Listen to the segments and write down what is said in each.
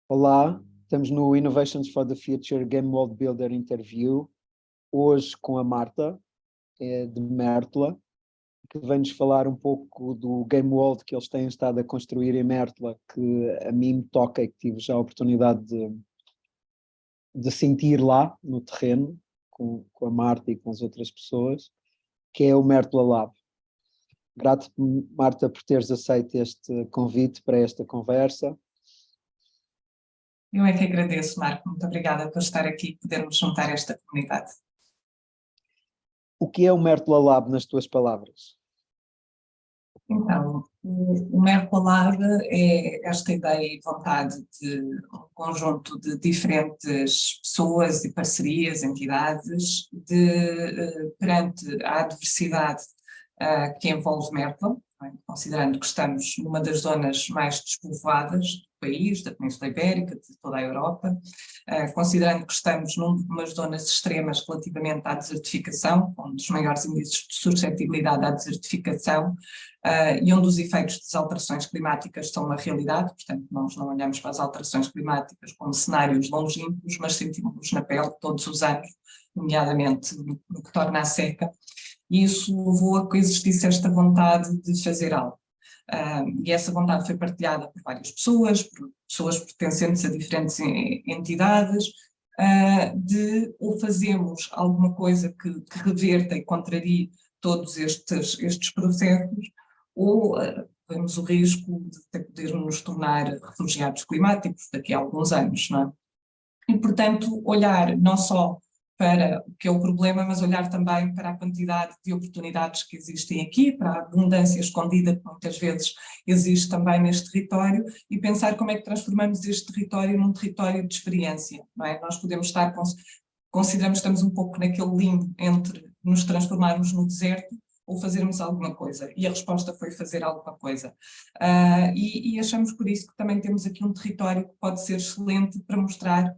Olá, estamos no Innovations for the Future Game World Builder Interview, hoje com a Marta, de Mértola, que vem-nos falar um pouco do Game World que eles têm estado a construir em Mértola, que a mim me toca e que tive já a oportunidade de sentir lá, no terreno, com a Marta e com as outras pessoas, que é o Mértola Lab. Grato, Marta, por teres aceito este convite para esta conversa. Eu é que agradeço, Marco. Muito obrigada por estar aqui e podermos juntar esta comunidade. O que é o Mértola Lab, nas tuas palavras? Então, o Mértola Lab é esta ideia e vontade de um conjunto de diferentes pessoas e parcerias, entidades, perante a adversidade que envolve Mértola, considerando que estamos numa das zonas mais despovoadas do país, da Península Ibérica, de toda a Europa, considerando que estamos numa zonas extremas relativamente à desertificação, um dos maiores índices de suscetibilidade à desertificação, e onde os efeitos das alterações climáticas são uma realidade. Portanto, nós não olhamos para as alterações climáticas como cenários longínquos, mas sentimos-nos na pele todos os anos, nomeadamente no que torna a seca, e isso levou a que existisse esta vontade de fazer algo. E essa vontade foi partilhada por várias pessoas, por pessoas pertencentes a diferentes entidades, de ou fazemos alguma coisa que reverta e contrarie todos estes processos, ou temos o risco de podermos nos tornar refugiados climáticos daqui a alguns anos, não é? E, portanto, olhar não só para o que é o problema, mas olhar também para a quantidade de oportunidades que existem aqui, para a abundância escondida que muitas vezes existe também neste território, e pensar como é que transformamos este território num território de experiência, não é? Nós podemos estar, consideramos que estamos um pouco naquele limbo entre nos transformarmos no deserto ou fazermos alguma coisa, e a resposta foi fazer alguma coisa. E achamos por isso que também temos aqui um território que pode ser excelente para mostrar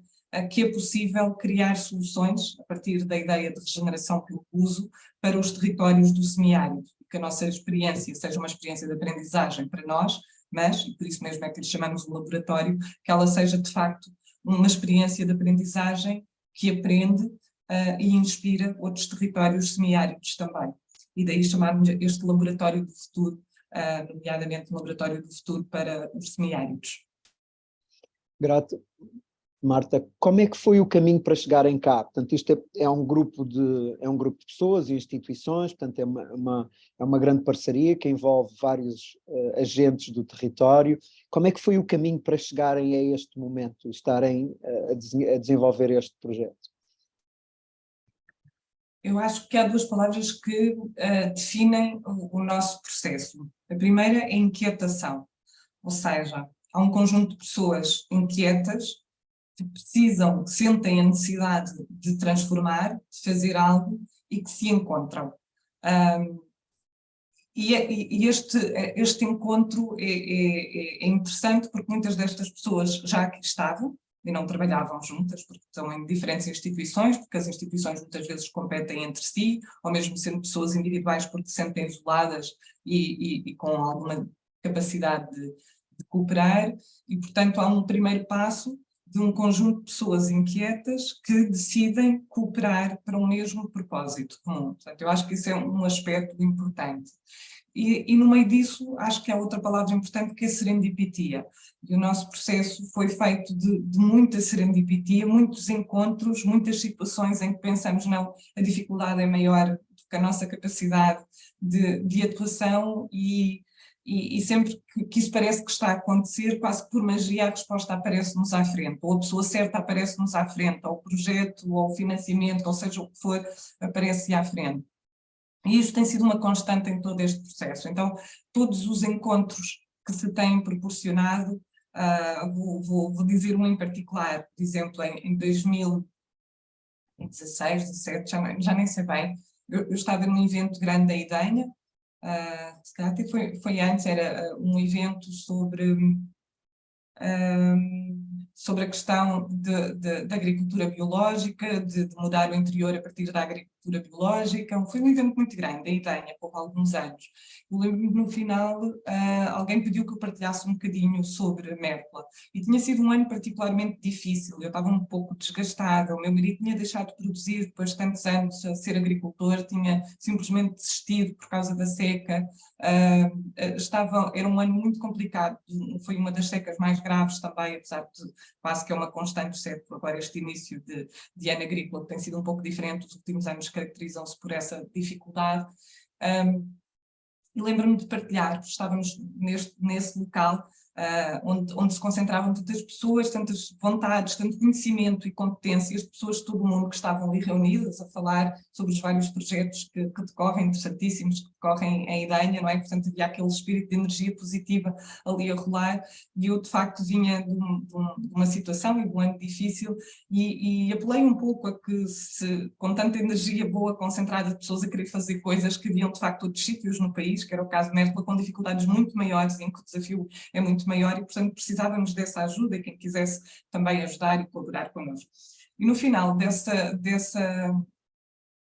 que é possível criar soluções a partir da ideia de regeneração pelo uso para os territórios do semiárido, que a nossa experiência seja uma experiência de aprendizagem para nós, mas, e por isso mesmo é que lhe chamamos de laboratório, que ela seja de facto uma experiência de aprendizagem que aprende e inspira outros territórios semiáridos também. E daí chamarmos este laboratório do futuro, nomeadamente um laboratório do futuro para os semiáridos. Grato. Marta, como é que foi o caminho para chegarem cá? Portanto, isto é um grupo de pessoas e instituições, portanto é uma grande parceria que envolve vários agentes do território. Como é que foi o caminho para chegarem a este momento, estarem a desenvolver este projeto? Eu acho que há duas palavras que definem o nosso processo. A primeira é inquietação, ou seja, há um conjunto de pessoas inquietas que precisam, que sentem a necessidade de transformar, de fazer algo e que se encontram. E este encontro é interessante porque muitas destas pessoas já aqui estavam e não trabalhavam juntas, porque estão em diferentes instituições, porque as instituições muitas vezes competem entre si, ou mesmo sendo pessoas individuais porque se sentem isoladas e com alguma capacidade de cooperar, e portanto há um primeiro passo de um conjunto de pessoas inquietas que decidem cooperar para um mesmo propósito comum. Portanto, eu acho que isso é um aspecto importante. E no meio disso, acho que há outra palavra importante que é serendipitia. E o nosso processo foi feito de muita serendipitia, muitos encontros, muitas situações em que pensamos, não, a dificuldade é maior do que a nossa capacidade de atuação e sempre que isso parece que está a acontecer, quase que por magia a resposta aparece-nos à frente, ou a pessoa certa aparece-nos à frente, ou o projeto, ou o financiamento, ou seja o que for, aparece à frente. E isto tem sido uma constante em todo este processo. Então, todos os encontros que se têm proporcionado, vou dizer um em particular, por exemplo, em 2016, 17, já nem sei bem, eu estava num evento grande da IDENHA, se calhar até foi antes, era um evento sobre a questão da agricultura biológica, de mudar o interior a partir da agricultura agricultura biológica. Foi um evento muito grande, em Idenha, há alguns anos. Eu lembro-me no final, alguém pediu que eu partilhasse um bocadinho sobre a mértola. E tinha sido um ano particularmente difícil, eu estava um pouco desgastada, o meu marido tinha deixado de produzir depois de tantos anos a ser agricultor, tinha simplesmente desistido por causa da seca. Era um ano muito complicado, foi uma das secas mais graves também, apesar de quase que é uma constante, exceto agora este início de ano agrícola, que tem sido um pouco diferente, os últimos anos caracterizam-se por essa dificuldade. E lembro-me de partilhar, estávamos nesse local onde se concentravam tantas pessoas, tantas vontades, tanto conhecimento e competências de pessoas de todo o mundo que estavam ali reunidas a falar sobre os vários projetos que decorrem, interessantíssimos, que decorrem em Idenha, não é? Portanto, havia aquele espírito de energia positiva ali a rolar, e eu, de facto, vinha de uma situação e de um ano difícil, e apelei um pouco a que, com tanta energia boa, concentrada de pessoas a querer fazer coisas, que haviam, de facto, outros sítios no país, que era o caso de Mértola, com dificuldades muito maiores, em que o desafio é muito maior, e, portanto, precisávamos dessa ajuda, e quem quisesse também ajudar e colaborar connosco. E no final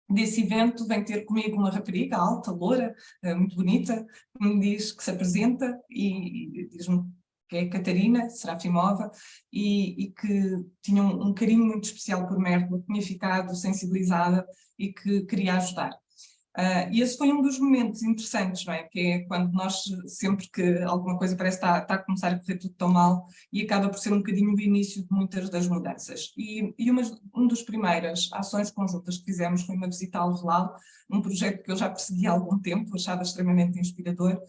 desse evento vem ter comigo uma rapariga alta, loura, muito bonita, que me diz que se apresenta e diz-me que é Catarina Serafimova, e que tinha um carinho muito especial por Mértola, que tinha ficado sensibilizada e que queria ajudar. E esse foi um dos momentos interessantes, não é? Que é quando nós, sempre que alguma coisa parece que está a começar a correr tudo tão mal, e acaba por ser um bocadinho o início de muitas das mudanças. E uma das primeiras ações conjuntas que fizemos foi uma visita ao Alvelal, um projeto que eu já persegui há algum tempo, achava extremamente inspirador,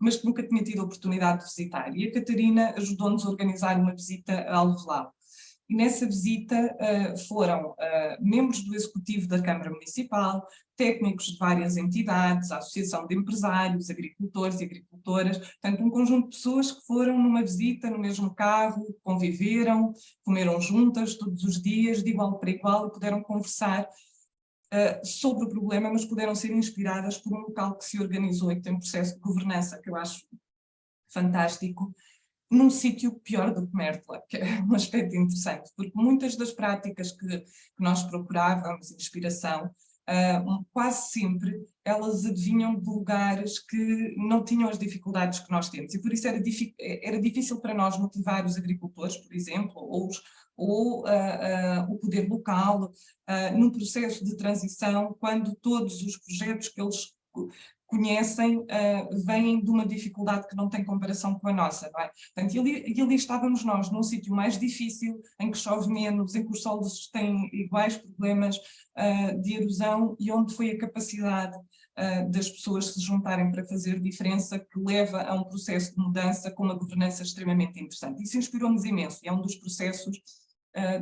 mas que nunca tinha tido a oportunidade de visitar. E a Catarina ajudou-nos a organizar uma visita ao Alvelal. E nessa visita foram membros do Executivo da Câmara Municipal, técnicos de várias entidades, a Associação de Empresários, agricultores e agricultoras, portanto um conjunto de pessoas que foram numa visita no mesmo carro, conviveram, comeram juntas todos os dias, de igual para igual, e puderam conversar sobre o problema, mas puderam ser inspiradas por um local que se organizou e que tem um processo de governança que eu acho fantástico, num sítio pior do que Mértola, que é um aspecto interessante, porque muitas das práticas que nós procurávamos, inspiração, quase sempre elas advinham de lugares que não tinham as dificuldades que nós temos, e por isso era difícil para nós motivar os agricultores, por exemplo, ou o poder local, num processo de transição, quando todos os projetos que eles conhecem, vêm de uma dificuldade que não tem comparação com a nossa, não é? Portanto, e ali estávamos nós, num sítio mais difícil, em que chove menos, em que os solos têm iguais problemas de erosão, e onde foi a capacidade das pessoas se juntarem para fazer diferença, que leva a um processo de mudança com uma governança extremamente interessante. Isso inspirou-nos imenso, e é um dos processos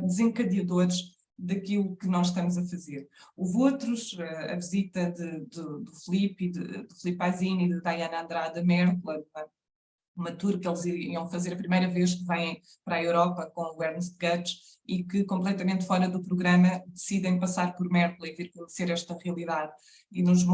desencadeadores daquilo que nós estamos a fazer. Houve outros, a visita do Filipe, do Filipe Azzini e de Diana Andrade a Mértola, uma tour que eles iam fazer a primeira vez que vêm para a Europa com o Ernst Götz, e que, completamente fora do programa, decidem passar por Mértola e vir conhecer esta realidade, e nos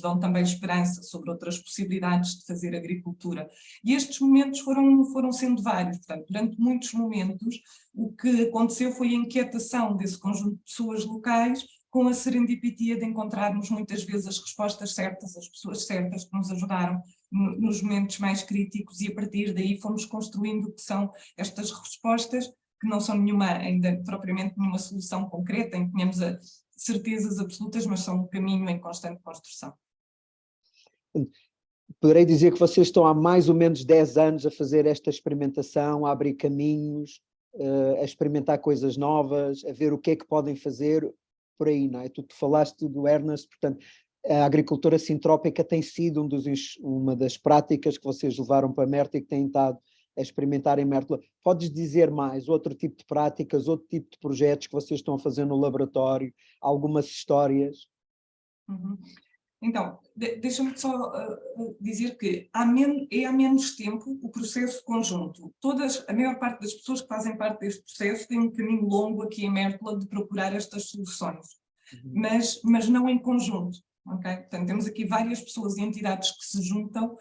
dão também esperança sobre outras possibilidades de fazer agricultura. E estes momentos foram sendo vários, portanto, durante muitos momentos o que aconteceu foi a inquietação desse conjunto de pessoas locais, com a serendipitia de encontrarmos muitas vezes as respostas certas, as pessoas certas que nos ajudaram nos momentos mais críticos, e a partir daí fomos construindo o que são estas respostas, que não são ainda propriamente nenhuma solução concreta, em que tenhamos certezas absolutas, mas são um caminho em constante construção. Poderei dizer que vocês estão há mais ou menos 10 anos a fazer esta experimentação, a abrir caminhos, a experimentar coisas novas, a ver o que é que podem fazer por aí, não é? Tu falaste do Ernest, portanto, a agricultura sintrópica tem sido uma das práticas que vocês levaram para Mértola e que têm estado a experimentar em Mértola. Podes dizer mais, outro tipo de práticas, outro tipo de projetos que vocês estão a fazer no laboratório, algumas histórias? Uhum. Então, deixa-me só dizer que há menos tempo o processo conjunto. A maior parte das pessoas que fazem parte deste processo têm um caminho longo aqui em Mértola de procurar estas soluções, mas não em conjunto. Okay? Portanto, temos aqui várias pessoas e entidades que se juntam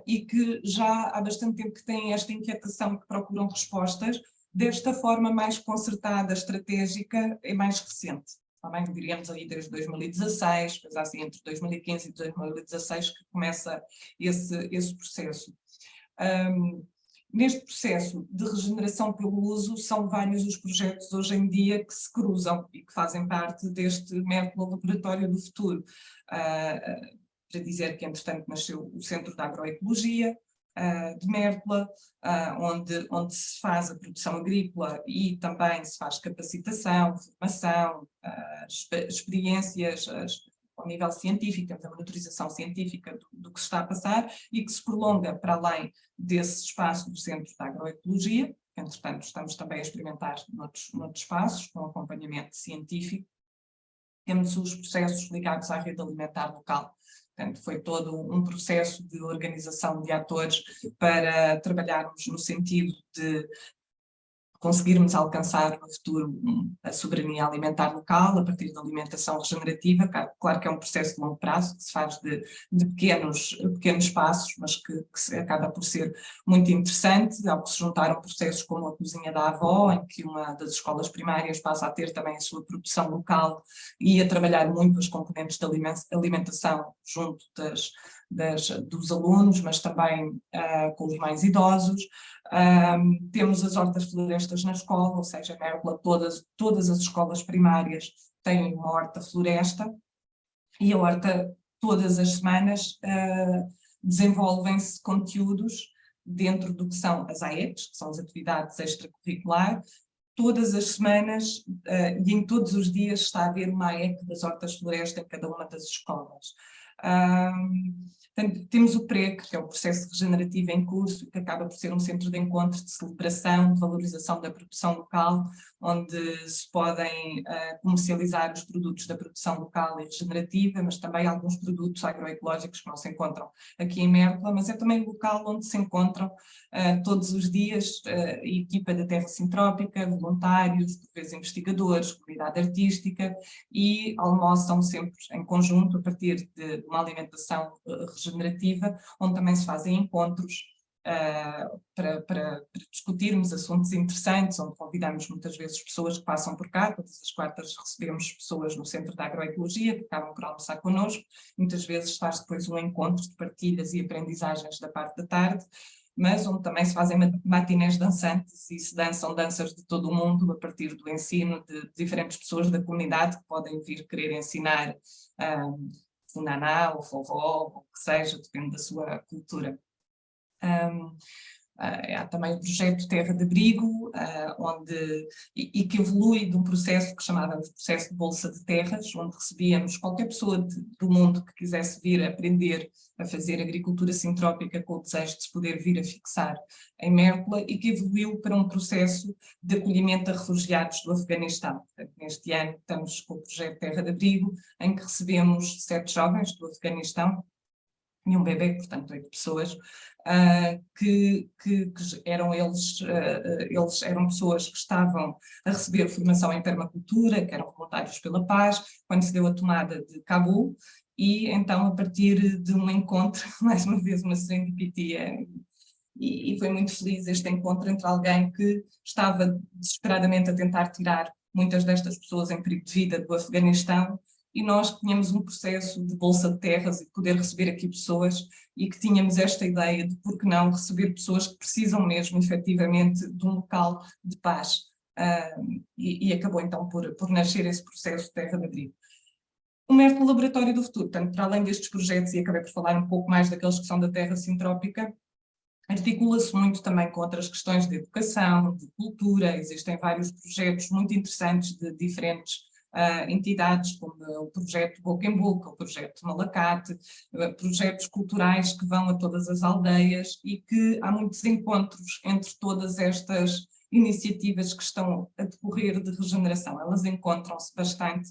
e que já há bastante tempo que têm esta inquietação, que procuram respostas desta forma mais concertada, estratégica e mais recente. também diríamos aí desde 2016, coisa assim, entre 2015 e 2016 que começa esse processo. Neste processo de regeneração pelo uso, são vários os projetos hoje em dia que se cruzam e que fazem parte deste Mértola Laboratório do Futuro. Para dizer que, entretanto, nasceu o Centro de Agroecologia de Mértola, onde se faz a produção agrícola e também se faz capacitação, formação, experiências, ao nível científico, temos a monitorização científica do que se está a passar e que se prolonga para além desse espaço do Centro de Agroecologia. Entretanto, estamos também a experimentar noutros espaços, com acompanhamento científico. Temos os processos ligados à rede alimentar local. Portanto, foi todo um processo de organização de atores para trabalharmos no sentido de conseguirmos alcançar no futuro a soberania alimentar local, a partir da alimentação regenerativa. Claro que é um processo de longo prazo, que se faz de pequenos passos, mas que acaba por ser muito interessante, ao que se juntaram processos como a cozinha da avó, em que uma das escolas primárias passa a ter também a sua produção local e a trabalhar muito os componentes de alimentação junto dos alunos, mas também com os mais idosos. Temos as hortas florestas na escola, ou seja, Mértola, todas as escolas primárias têm uma horta floresta e a horta todas as semanas desenvolvem-se conteúdos dentro do que são as AEPs, que são as atividades extracurriculares. Todas as semanas e em todos os dias está a haver uma AEP das hortas florestas em cada uma das escolas. Portanto, temos o PREC, que é o processo regenerativo em curso, que acaba por ser um centro de encontro, de celebração, de valorização da produção local, onde se podem comercializar os produtos da produção local e regenerativa, mas também alguns produtos agroecológicos que não se encontram aqui em Mértola, mas é também um local onde se encontram todos os dias a equipa da Terra Sintrópica, voluntários, por vezes investigadores, comunidade artística, e almoçam sempre em conjunto a partir de uma alimentação regenerativa, onde também se fazem encontros para discutirmos assuntos interessantes, onde convidamos muitas vezes pessoas que passam por cá. Todas as quartas recebemos pessoas no Centro da Agroecologia que acabam por almoçar connosco. Muitas vezes faz depois um encontro de partilhas e aprendizagens da parte da tarde, mas onde também se fazem matinés dançantes e se dançam danças de todo o mundo a partir do ensino de diferentes pessoas da comunidade que podem vir querer ensinar o naná, o forró, o que seja, depende da sua cultura. Há também o projeto Terra de Abrigo, e que evolui de um processo que chamávamos de processo de Bolsa de Terras, onde recebíamos qualquer pessoa do mundo que quisesse vir aprender a fazer agricultura sintrópica com o desejo de se poder vir a fixar em Mértola, e que evoluiu para um processo de acolhimento a refugiados do Afeganistão. Neste ano estamos com o projeto Terra de Abrigo, em que recebemos 7 jovens do Afeganistão e um bebê, portanto 8 pessoas, que eram eles eram pessoas que estavam a receber formação em permacultura, que eram voluntários pela paz, quando se deu a tomada de Cabul, e então a partir de um encontro, mais uma vez uma serendipia, e foi muito feliz este encontro entre alguém que estava desesperadamente a tentar tirar muitas destas pessoas em perigo de vida do Afeganistão, e nós que tínhamos um processo de bolsa de terras e de poder receber aqui pessoas, e que tínhamos esta ideia de por que não receber pessoas que precisam mesmo efetivamente de um local de paz, e acabou então por nascer esse processo de Terra de Abrigo. O Mértola Laboratório do Futuro, portanto, para além destes projetos, e acabei por falar um pouco mais daqueles que são da Terra Sintrópica, articula-se muito também com outras questões de educação, de cultura. Existem vários projetos muito interessantes de diferentes entidades, como o projeto Boca em Boca, o projeto Malacate, projetos culturais que vão a todas as aldeias, e que há muitos encontros entre todas estas iniciativas que estão a decorrer de regeneração. Elas encontram-se bastante,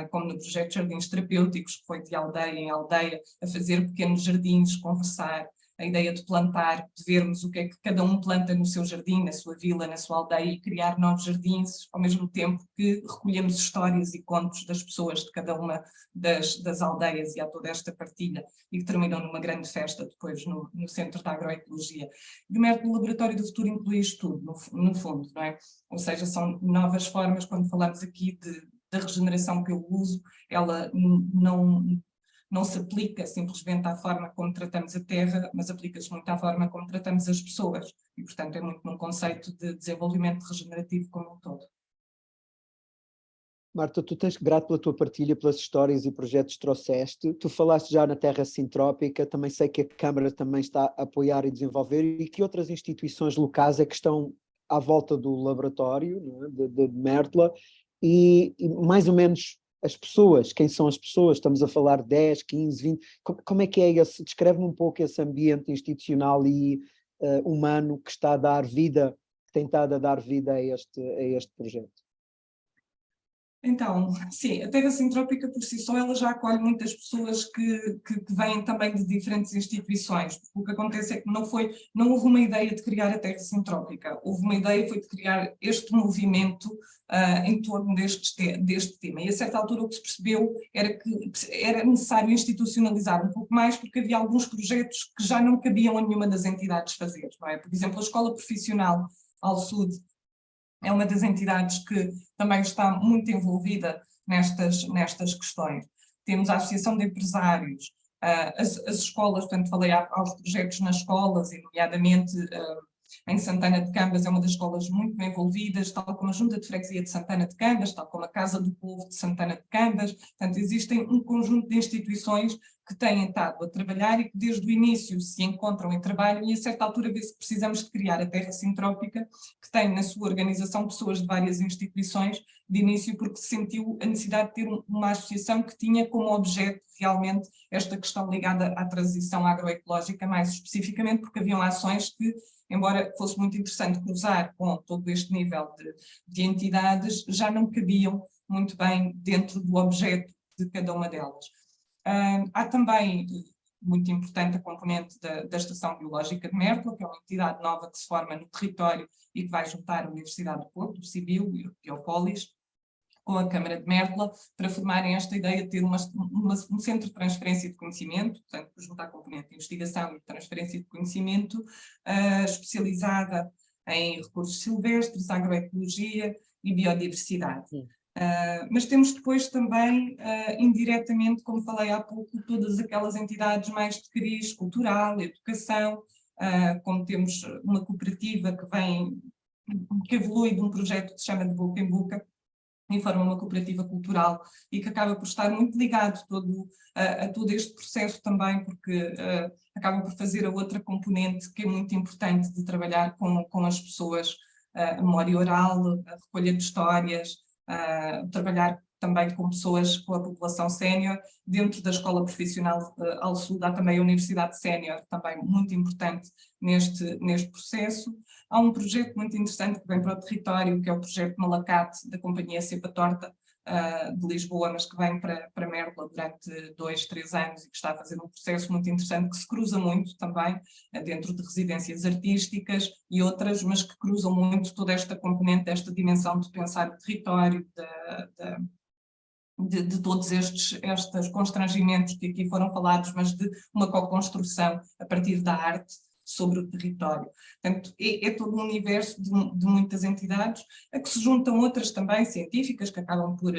como no projeto Jardins Terapêuticos, que foi de aldeia em aldeia, a fazer pequenos jardins, conversar, a ideia de plantar, de vermos o que é que cada um planta no seu jardim, na sua vila, na sua aldeia, e criar novos jardins, ao mesmo tempo que recolhemos histórias e contos das pessoas de cada uma das aldeias, e há toda esta partilha, e que terminam numa grande festa depois no Centro da Agroecologia. E o Mértola Laboratório do Futuro inclui isto tudo, no fundo, não é? Ou seja, são novas formas, quando falamos aqui de da regeneração que eu uso, ela não se aplica simplesmente à forma como tratamos a terra, mas aplica-se muito à forma como tratamos as pessoas. E, portanto, é muito num conceito de desenvolvimento regenerativo como um todo. Marta, tu tens grato pela tua partilha, pelas histórias e projetos que trouxeste. Tu falaste já na Terra Sintrópica, também sei que a Câmara também está a apoiar e desenvolver, e que outras instituições locais é que estão à volta do laboratório, não é? de Mértola, e mais ou menos as pessoas, quem são as pessoas? Estamos a falar 10, 15, 20, como é que é esse? Descreve-me um pouco esse ambiente institucional e humano que está a dar vida, que tem estado a dar vida a este projeto. Então, sim, a Terra Sintrópica por si só ela já acolhe muitas pessoas que vêm também de diferentes instituições, porque o que acontece é que não houve uma ideia de criar a Terra Sintrópica, houve uma ideia foi de criar este movimento em torno deste tema, e a certa altura o que se percebeu era que era necessário institucionalizar um pouco mais, porque havia alguns projetos que já não cabiam a nenhuma das entidades fazer, não é? Por exemplo, a Escola Profissional ao Sul é uma das entidades que também está muito envolvida nestas questões. Temos a Associação de Empresários, as escolas, portanto falei aos projetos nas escolas, e nomeadamente em Santana de Cambas é uma das escolas muito envolvidas, tal como a Junta de Freguesia de Santana de Cambas, tal como a Casa do Povo de Santana de Cambas. Portanto, existem um conjunto de instituições que têm estado a trabalhar e que desde o início se encontram em trabalho, e a certa altura vê-se que precisamos de criar a Terra Sintrópica, que tem na sua organização pessoas de várias instituições, de início porque se sentiu a necessidade de ter uma associação que tinha como objeto realmente esta questão ligada à transição agroecológica, mais especificamente porque haviam ações que, embora fosse muito interessante cruzar com todo este nível de entidades, já não cabiam muito bem dentro do objeto de cada uma delas. Há também, muito importante, a componente da Estação Biológica de Mértola, que é uma entidade nova que se forma no território e que vai juntar a Universidade do Porto, o CIBIL e o Biopolis, com a Câmara de Mértola, para formarem esta ideia de ter um centro de transferência de conhecimento, portanto, para juntar a componente de investigação e de transferência de conhecimento, especializada em recursos silvestres, agroecologia e biodiversidade. Mas temos depois também, indiretamente, como falei há pouco, todas aquelas entidades mais de cariz cultural, educação, como temos uma cooperativa que evolui de um projeto que se chama de Boca em Boca, e forma uma cooperativa cultural e que acaba por estar muito ligado a todo este processo também, porque acaba por fazer a outra componente que é muito importante de trabalhar com as pessoas, a memória oral, a recolha de histórias, trabalhar também com pessoas, com a população sénior. Dentro da Escola Profissional ao Sul há também a Universidade Sénior, também muito importante neste processo. Há um projeto muito interessante que vem para o território, que é o projeto Malacate, da Companhia Cepa Torta, de Lisboa, mas que vem para Mértola durante 2, 3 anos e que está a fazer um processo muito interessante que se cruza muito também dentro de residências artísticas e outras, mas que cruzam muito toda esta componente, esta dimensão de pensar o território, de todos estes constrangimentos que aqui foram falados, mas de uma co-construção a partir da arte sobre o território. Portanto, é todo um universo de muitas entidades, a que se juntam outras também científicas, que acabam por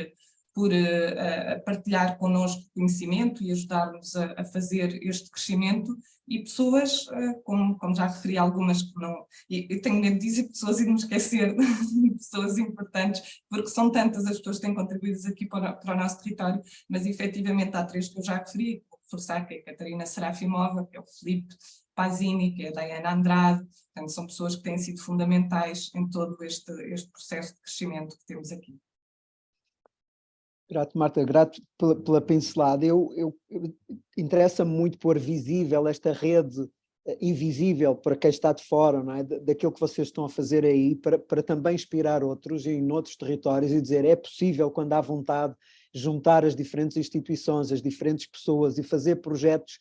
partilhar connosco conhecimento e ajudar-nos a fazer este crescimento, e pessoas, como já referi algumas que não, eu tenho medo de dizer pessoas e de me esquecer de pessoas importantes, porque são tantas as pessoas que têm contribuído aqui para o nosso território, mas efetivamente há 3 que eu já referi, vou reforçar, que é a Catarina Serafimova, que é o Filipe Pazini, que é a Diana Andrade. Portanto, são pessoas que têm sido fundamentais em todo este processo de crescimento que temos aqui. Grato, Marta, grato pela pincelada. Interessa-me muito pôr visível esta rede invisível para quem está de fora, não é? Daquilo que vocês estão a fazer aí, para também inspirar outros em outros territórios e dizer é possível, quando há vontade, juntar as diferentes instituições, as diferentes pessoas e fazer projetos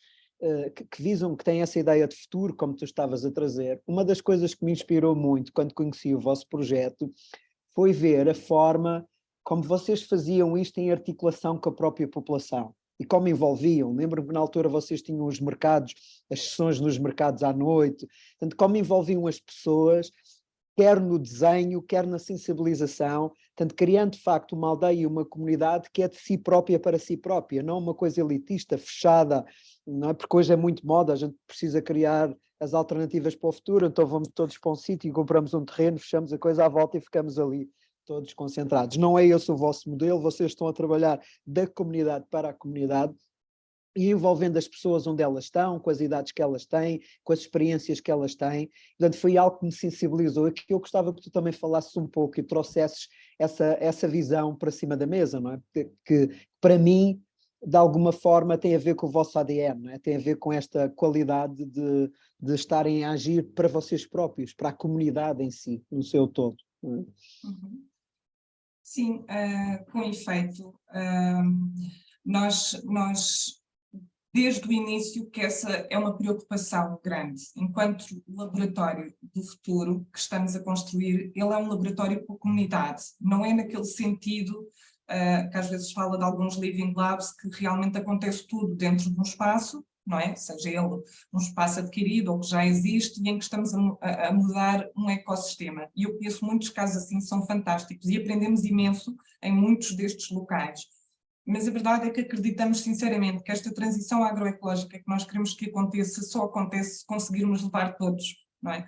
que visam, que têm essa ideia de futuro, como tu estavas a trazer. Uma das coisas que me inspirou muito quando conheci o vosso projeto foi ver a forma como vocês faziam isto em articulação com a própria população e como envolviam. Lembro-me que na altura vocês tinham os mercados, as sessões nos mercados à noite, portanto, como envolviam as pessoas, quer no desenho, quer na sensibilização, portanto, criando de facto uma aldeia e uma comunidade que é de si própria para si própria, não uma coisa elitista, fechada, não é? Porque hoje é muito moda, a gente precisa criar as alternativas para o futuro, então vamos todos para um sítio e compramos um terreno, fechamos a coisa à volta e ficamos ali todos concentrados. Não é esse o vosso modelo, vocês estão a trabalhar da comunidade para a comunidade, e envolvendo as pessoas onde elas estão, com as idades que elas têm, com as experiências que elas têm. Portanto, foi algo que me sensibilizou e que eu gostava que tu também falasses um pouco e trouxesses essa visão para cima da mesa, não é? Que para mim, de alguma forma, tem a ver com o vosso ADN, não é? Tem a ver com esta qualidade de estarem a agir para vocês próprios, para a comunidade em si, no seu todo. Não é? Uhum. Sim, com efeito, nós desde o início que essa é uma preocupação grande. Enquanto laboratório do futuro que estamos a construir, ele é um laboratório para a comunidade, não é naquele sentido que às vezes fala de alguns living labs, que realmente acontece tudo dentro de um espaço, não é? Seja ele um espaço adquirido ou que já existe e em que estamos a mudar um ecossistema. E eu conheço muitos casos assim, são fantásticos e aprendemos imenso em muitos destes locais. Mas a verdade é que acreditamos sinceramente que esta transição agroecológica que nós queremos que aconteça só acontece se conseguirmos levar todos, não é?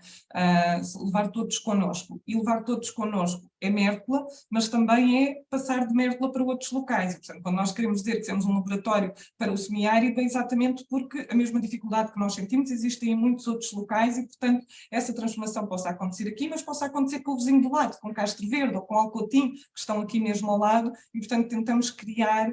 Levar todos connosco. E levar todos connosco é Mértola, mas também é passar de Mértola para outros locais. E, portanto, quando nós queremos dizer que temos um laboratório para o semiárido, é exatamente porque a mesma dificuldade que nós sentimos existe em muitos outros locais e, portanto, essa transformação possa acontecer aqui, mas possa acontecer com o vizinho do lado, com Castro Verde ou com Alcotim, que estão aqui mesmo ao lado, e, portanto, tentamos criar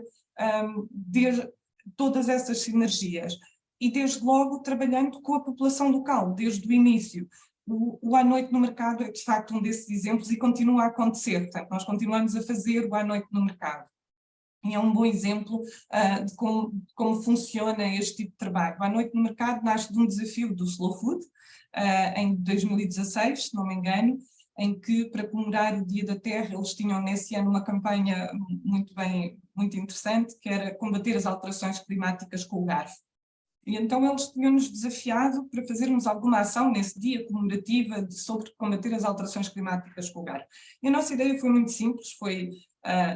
todas essas sinergias. E, desde logo, trabalhando com a população local, desde o início. O À Noite no Mercado é, de facto, um desses exemplos e continua a acontecer. Portanto, nós continuamos a fazer o À Noite no Mercado. E é um bom exemplo de como funciona este tipo de trabalho. O À Noite no Mercado nasce de um desafio do Slow Food, em 2016, se não me engano, em que, para comemorar o Dia da Terra, eles tinham nesse ano uma campanha muito interessante, que era combater as alterações climáticas com o garfo. E então eles tinham-nos desafiado para fazermos alguma ação nesse dia comemorativa sobre combater as alterações climáticas com o garfo. E a nossa ideia foi muito simples, foi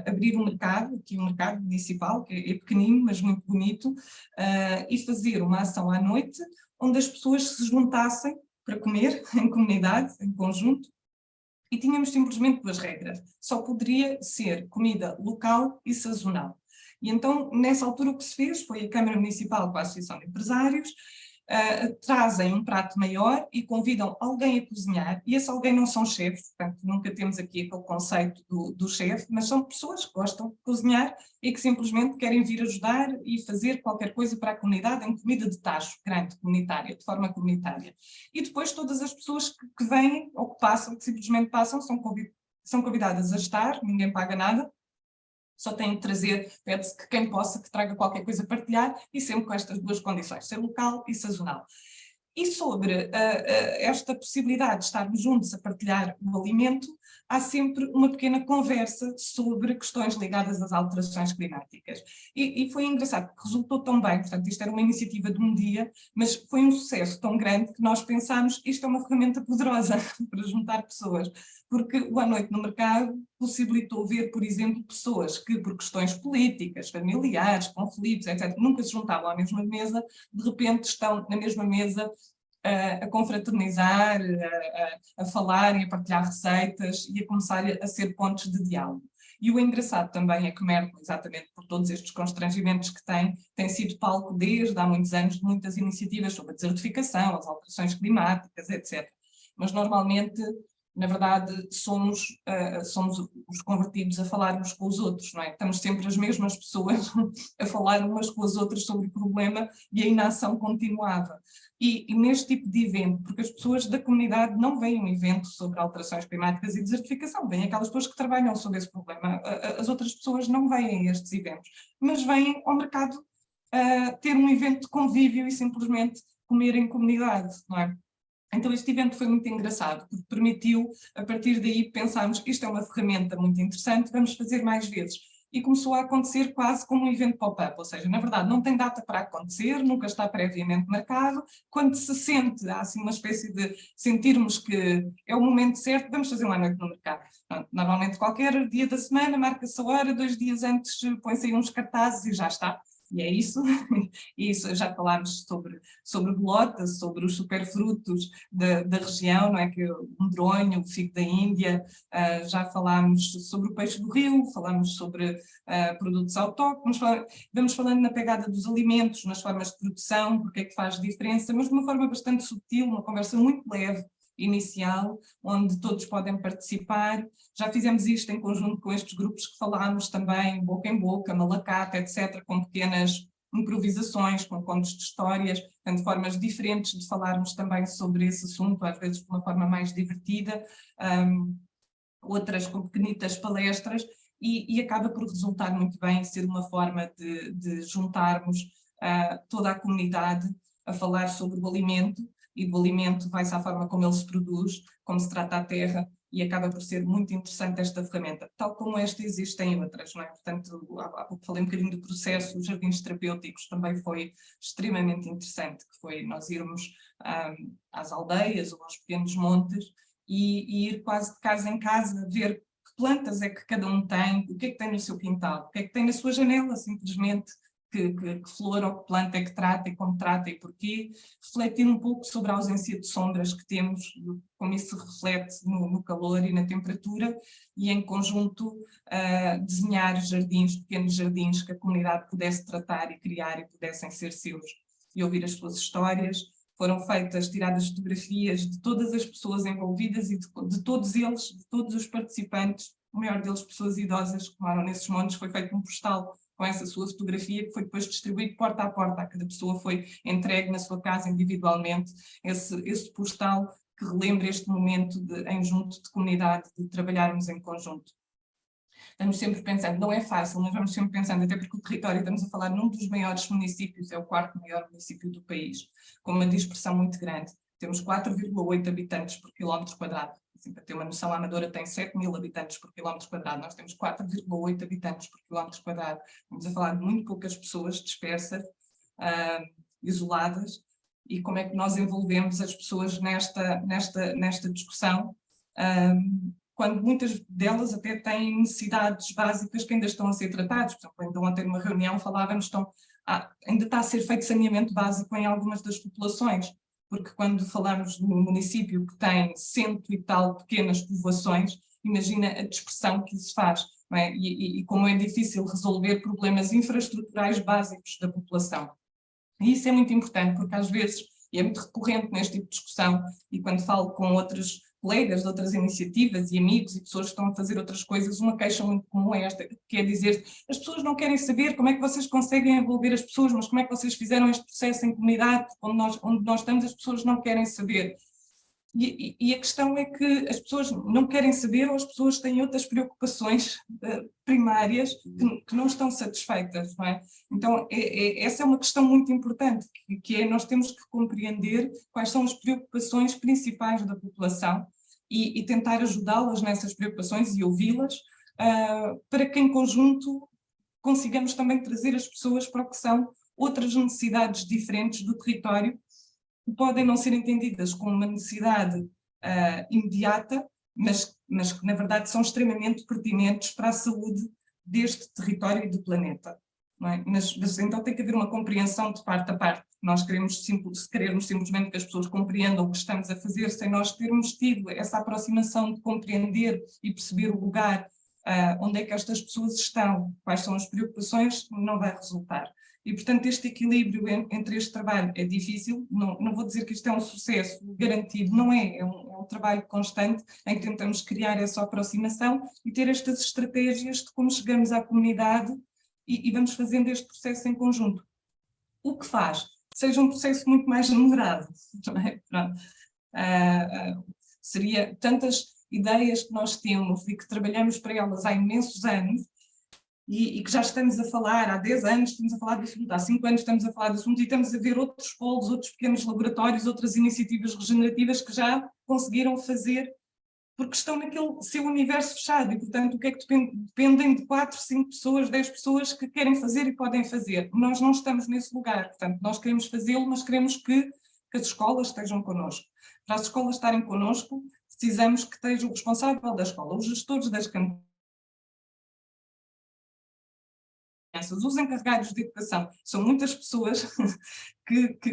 abrir um mercado, aqui um mercado municipal, que é pequenino, mas muito bonito, e fazer uma ação à noite, onde as pessoas se juntassem para comer em comunidade, em conjunto, e tínhamos simplesmente duas regras. Só poderia ser comida local e sazonal. E então, nessa altura, o que se fez foi a Câmara Municipal com a Associação de Empresários, trazem um prato maior e convidam alguém a cozinhar, e esse alguém não são chefes, portanto nunca temos aqui aquele conceito do chefe, mas são pessoas que gostam de cozinhar e que simplesmente querem vir ajudar e fazer qualquer coisa para a comunidade em comida de tacho grande, comunitária, de forma comunitária. E depois todas as pessoas que vêm ou que passam, que simplesmente passam, são convidadas a estar, ninguém paga nada, só tem de trazer, pede-se que quem possa que traga qualquer coisa a partilhar e sempre com estas duas condições, ser local e sazonal. E sobre esta possibilidade de estarmos juntos a partilhar o alimento, há sempre uma pequena conversa sobre questões ligadas às alterações climáticas. E foi engraçado, porque resultou tão bem, portanto isto era uma iniciativa de um dia, mas foi um sucesso tão grande que nós pensámos que isto é uma ferramenta poderosa para juntar pessoas, porque o À Noite no Mercado possibilitou ver, por exemplo, pessoas que por questões políticas, familiares, conflitos, etc., nunca se juntavam à mesma mesa, de repente estão na mesma mesa a confraternizar, a falar e a partilhar receitas e a começar a ser pontos de diálogo. E o engraçado também é que Mértola, exatamente por todos estes constrangimentos que tem sido palco desde há muitos anos de muitas iniciativas sobre a desertificação, as alterações climáticas, etc. Mas normalmente, na verdade, somos os convertidos a falar uns com os outros, não é? Estamos sempre as mesmas pessoas a falar umas com as outras sobre o problema e a inação continuava. E neste tipo de evento, porque as pessoas da comunidade não veem um evento sobre alterações climáticas e desertificação, vêm aquelas pessoas que trabalham sobre esse problema, as outras pessoas não veem estes eventos, mas vêm ao mercado ter um evento de convívio e simplesmente comer em comunidade, não é? Então este evento foi muito engraçado, porque permitiu, a partir daí, pensarmos, isto é uma ferramenta muito interessante, vamos fazer mais vezes. e começou a acontecer quase como um evento pop-up, ou seja, na verdade não tem data para acontecer, nunca está previamente marcado, quando se sente, há assim uma espécie de sentirmos que é o momento certo, vamos fazer uma noite no mercado. Pronto, normalmente qualquer dia da semana marca-se a hora, 2 dias antes põe-se aí uns cartazes e já está. E é isso, e isso já falámos sobre bolota, sobre os superfrutos da região, não é? Que o medronho, o figo da Índia, já falámos sobre o peixe do rio, falámos sobre produtos autóctonos, vamos falando na pegada dos alimentos, nas formas de produção, porque é que faz diferença, mas de uma forma bastante sutil, uma conversa muito leve, inicial, onde todos podem participar. Já fizemos isto em conjunto com estes grupos que falámos também, boca em boca, malacata, etc., com pequenas improvisações, com contos de histórias, portanto, formas diferentes de falarmos também sobre esse assunto, às vezes de uma forma mais divertida, outras com pequenitas palestras, e acaba por resultar muito bem, ser uma forma de juntarmos toda a comunidade a falar sobre o alimento, e do alimento vai-se à forma como ele se produz, como se trata a terra, e acaba por ser muito interessante esta ferramenta. Tal como esta, existem outras, não é? Portanto, há pouco falei um bocadinho do processo, os jardins terapêuticos também foi extremamente interessante, que foi nós irmos às aldeias ou aos pequenos montes e ir quase de casa em casa, ver que plantas é que cada um tem, o que é que tem no seu quintal, o que é que tem na sua janela, simplesmente, que flor ou que planta é que trata e como trata e porquê, refletir um pouco sobre a ausência de sombras que temos, como isso se reflete no calor e na temperatura, e em conjunto desenhar jardins, pequenos jardins que a comunidade pudesse tratar e criar e pudessem ser seus, e ouvir as suas histórias. Foram feitas, tiradas fotografias de todas as pessoas envolvidas e de todos eles, de todos os participantes, o maior deles pessoas idosas que moram nesses montes. Foi feito um postal com essa sua fotografia, que foi depois distribuído porta a porta, a cada pessoa foi entregue na sua casa individualmente esse postal que relembra este momento em junto de comunidade, de trabalharmos em conjunto. Estamos sempre pensando, não é fácil, mas vamos sempre pensando, até porque o território, estamos a falar num dos maiores municípios, é o 4º maior município do país, com uma dispersão muito grande. Temos 4,8 habitantes por quilómetro quadrado. Assim, para ter uma noção, a Amadora tem 7.000 habitantes por quilómetro quadrado, nós temos 4,8 habitantes por quilómetro quadrado. Estamos a falar de muito poucas pessoas dispersas, isoladas, e como é que nós envolvemos as pessoas nesta discussão, quando muitas delas até têm necessidades básicas que ainda estão a ser tratadas. Por exemplo, ainda ontem numa reunião falávamos, ainda está a ser feito saneamento básico em algumas das populações, porque quando falamos de um município que tem 100 e tal pequenas povoações, imagina a dispersão que isso faz, não é? E como é difícil resolver problemas infraestruturais básicos da população. E isso é muito importante, porque às vezes, e é muito recorrente neste tipo de discussão, e quando falo com outros colegas de outras iniciativas e amigos e pessoas que estão a fazer outras coisas, uma queixa muito comum é esta, que é dizer, as pessoas não querem saber como é que vocês conseguem envolver as pessoas, mas como é que vocês fizeram este processo em comunidade, onde nós estamos, as pessoas não querem saber. E a questão é que as pessoas não querem saber, ou as pessoas têm outras preocupações primárias que não estão satisfeitas, não é? Então, essa é uma questão muito importante, que é nós temos que compreender quais são as preocupações principais da população e tentar ajudá-las nessas preocupações e ouvi-las, para que em conjunto consigamos também trazer as pessoas para o que são outras necessidades diferentes do território, que podem não ser entendidas como uma necessidade imediata, mas que na verdade são extremamente pertinentes para a saúde deste território e do planeta. Não é? Mas então tem que haver uma compreensão de parte a parte. Nós queremos simplesmente que as pessoas compreendam o que estamos a fazer, sem nós termos tido essa aproximação de compreender e perceber o lugar onde é que estas pessoas estão, quais são as preocupações, não vai resultar. E, portanto, este equilíbrio entre este trabalho é difícil, não vou dizer que isto é um sucesso garantido, não é, é um trabalho constante em que tentamos criar essa aproximação e ter estas estratégias de como chegamos à comunidade e vamos fazendo este processo em conjunto. O que faz seja um processo muito mais demorado, não é? Pronto. Seria tantas ideias que nós temos e que trabalhamos para elas há imensos anos, e que já estamos a falar, há 10 anos estamos a falar do assunto, há 5 anos estamos a falar do assunto e estamos a ver outros polos, outros pequenos laboratórios, outras iniciativas regenerativas que já conseguiram fazer porque estão naquele seu universo fechado e, portanto, o que é que dependem de 4, 5 pessoas, 10 pessoas que querem fazer e podem fazer. Nós não estamos nesse lugar, portanto, nós queremos fazê-lo, mas queremos que as escolas estejam connosco. Para as escolas estarem connosco, precisamos que esteja o responsável da escola, os gestores das campanhas, os encarregados de educação, são muitas pessoas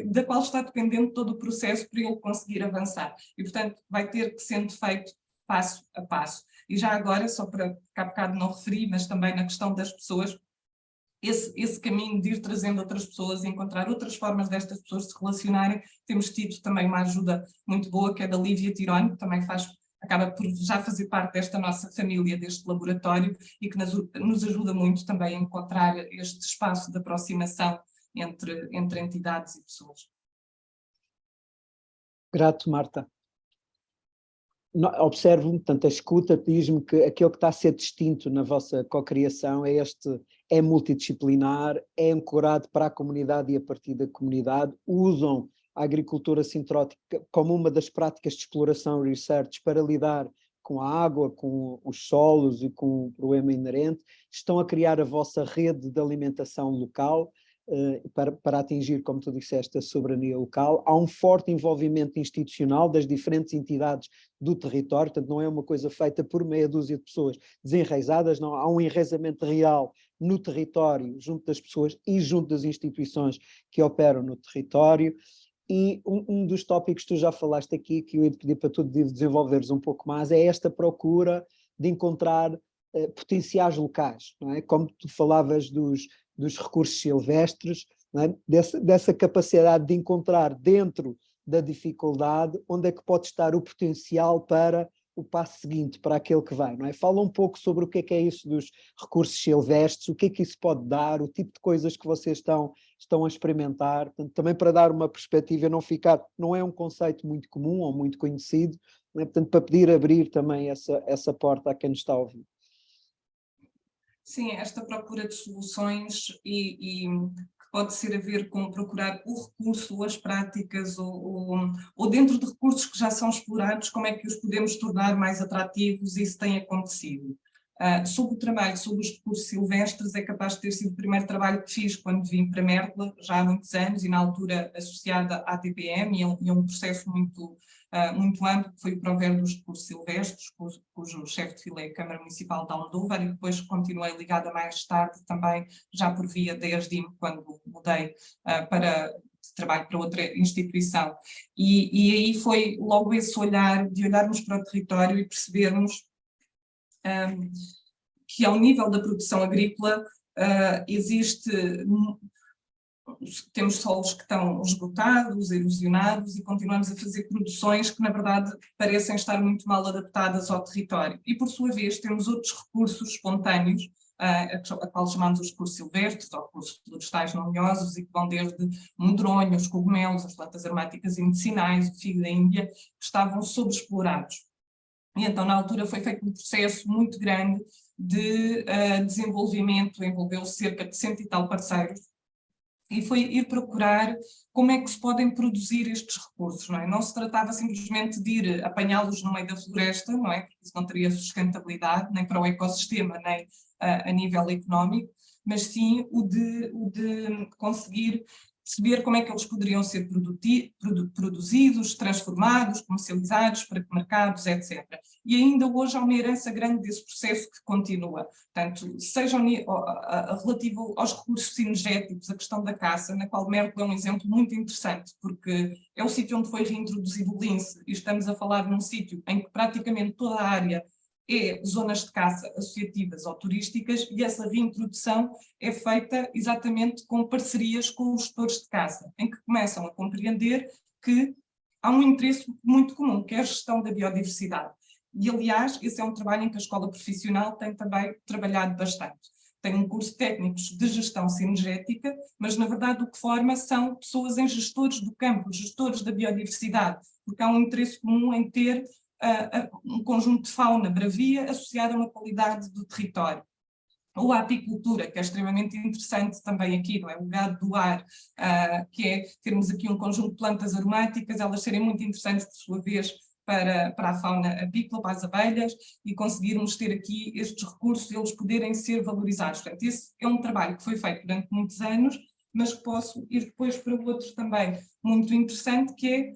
da qual está dependendo todo o processo para ele conseguir avançar. E, portanto, vai ter que ser feito passo a passo. E já agora, só para cá bocado não referi, mas também na questão das pessoas, esse caminho de ir trazendo outras pessoas e encontrar outras formas destas pessoas se relacionarem, temos tido também uma ajuda muito boa, que é da Lívia Tirone, que também acaba por já fazer parte desta nossa família, deste laboratório, e que nos ajuda muito também a encontrar este espaço de aproximação entre entidades e pessoas. Grato, Marta. Observo-me, portanto, a escuta diz-me que aquilo que está a ser distinto na vossa cocriação é multidisciplinar, é ancorado para a comunidade e a partir da comunidade, usam a agricultura sintrótica como uma das práticas de exploração e research para lidar com a água, com os solos e com o problema inerente, estão a criar a vossa rede de alimentação local, para atingir, como tu disseste, a soberania local. Há um forte envolvimento institucional das diferentes entidades do território, portanto não é uma coisa feita por meia dúzia de pessoas desenraizadas, não, há um enraizamento real no território, junto das pessoas e junto das instituições que operam no território. E um dos tópicos que tu já falaste aqui, que eu ia te pedir para tu desenvolveres um pouco mais, é esta procura de encontrar potenciais locais, não é? Como tu falavas dos recursos silvestres, não é? Dessa capacidade de encontrar dentro da dificuldade onde é que pode estar o potencial para o passo seguinte, para aquele que vai, não é? Fala um pouco sobre o que é isso dos recursos silvestres, o que é que isso pode dar, o tipo de coisas que vocês estão a experimentar, portanto, também para dar uma perspectiva, não é um conceito muito comum ou muito conhecido, não é? Portanto, para pedir abrir também essa porta a quem nos está a ouvir. Sim, esta procura de soluções e que pode ser a ver com procurar o recurso, ou as práticas, ou dentro de recursos que já são explorados, como é que os podemos tornar mais atrativos, e isso tem acontecido. Sobre o trabalho sobre os recursos silvestres, é capaz de ter sido o primeiro trabalho que fiz quando vim para Mértola, já há muitos anos, e na altura associada à TPM, e é um processo muito amplo, que foi o Prover dos Recursos Silvestres, cujo chefe de fila é a Câmara Municipal de Almodóvar, e depois continuei ligada mais tarde também, já por via da ESDIM, quando mudei para trabalho para outra instituição. E aí foi logo esse olhar, de olharmos para o território e percebermos que ao nível da produção agrícola temos solos que estão esgotados, erosionados, e continuamos a fazer produções que, na verdade, parecem estar muito mal adaptadas ao território. E, por sua vez, temos outros recursos espontâneos, a qual chamamos os recursos silvestres, ou recursos florestais não lenhosos, e que vão desde o medronho, os cogumelos, as plantas aromáticas e medicinais, o figo da Índia, que estavam sobreexplorados. E então, na altura, foi feito um processo muito grande de desenvolvimento, envolveu cerca de 100 e tal parceiros, e foi ir procurar como é que se podem produzir estes recursos, não é? Não se tratava simplesmente de ir apanhá-los no meio da floresta, não é? Porque isso não teria sustentabilidade, nem para o ecossistema, nem a nível económico, mas sim o de conseguir perceber como é que eles poderiam ser produzidos, transformados, comercializados, para que mercados, etc. E ainda hoje há uma herança grande desse processo que continua. Portanto, seja relativo aos recursos sinergéticos, a questão da caça, na qual Mértola é um exemplo muito interessante, porque é o sítio onde foi reintroduzido o lince, e estamos a falar num sítio em que praticamente toda a área é zonas de caça associativas ou turísticas, e essa reintrodução é feita exatamente com parcerias com os gestores de caça, em que começam a compreender que há um interesse muito comum, que é a gestão da biodiversidade. E, aliás, esse é um trabalho em que a escola profissional tem também trabalhado bastante. Tem um curso de técnicos de gestão sinergética, mas, na verdade, o que forma são pessoas em gestores do campo, gestores da biodiversidade, porque há um interesse comum em ter um conjunto de fauna bravia associado a uma qualidade do território. Ou a apicultura, que é extremamente interessante também aqui, não é? O gado do ar, que é termos aqui um conjunto de plantas aromáticas, elas serem muito interessantes, por sua vez, para a fauna apícola, para as abelhas, e conseguirmos ter aqui estes recursos, eles poderem ser valorizados. Portanto, esse é um trabalho que foi feito durante muitos anos, mas que posso ir depois para outro também muito interessante, que é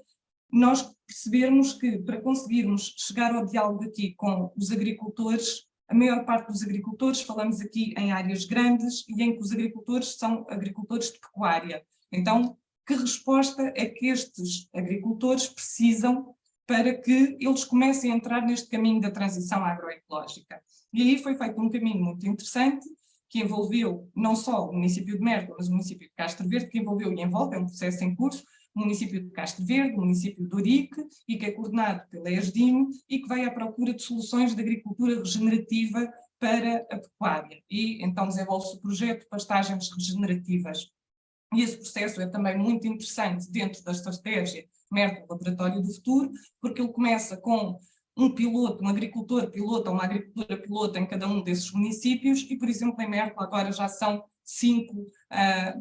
nós percebermos que, para conseguirmos chegar ao diálogo aqui com os agricultores, a maior parte dos agricultores, falamos aqui em áreas grandes e em que os agricultores são agricultores de pecuária. Então, que resposta é que estes agricultores precisam para que eles comecem a entrar neste caminho da transição agroecológica? E aí foi feito um caminho muito interessante, que envolveu não só o município de Mértola, mas o município de Castro Verde, que envolveu e envolve, é um processo em curso, o município de Castro Verde, o município de Ourique, e que é coordenado pela ESDIM, e que vai à procura de soluções de agricultura regenerativa para a pecuária. E então desenvolve-se o projeto Pastagens Regenerativas. E esse processo é também muito interessante dentro da estratégia Mértola Laboratório do Futuro, porque ele começa com um piloto, um agricultor piloto ou uma agricultura piloto em cada um desses municípios, e, por exemplo, em Mértola agora já são 5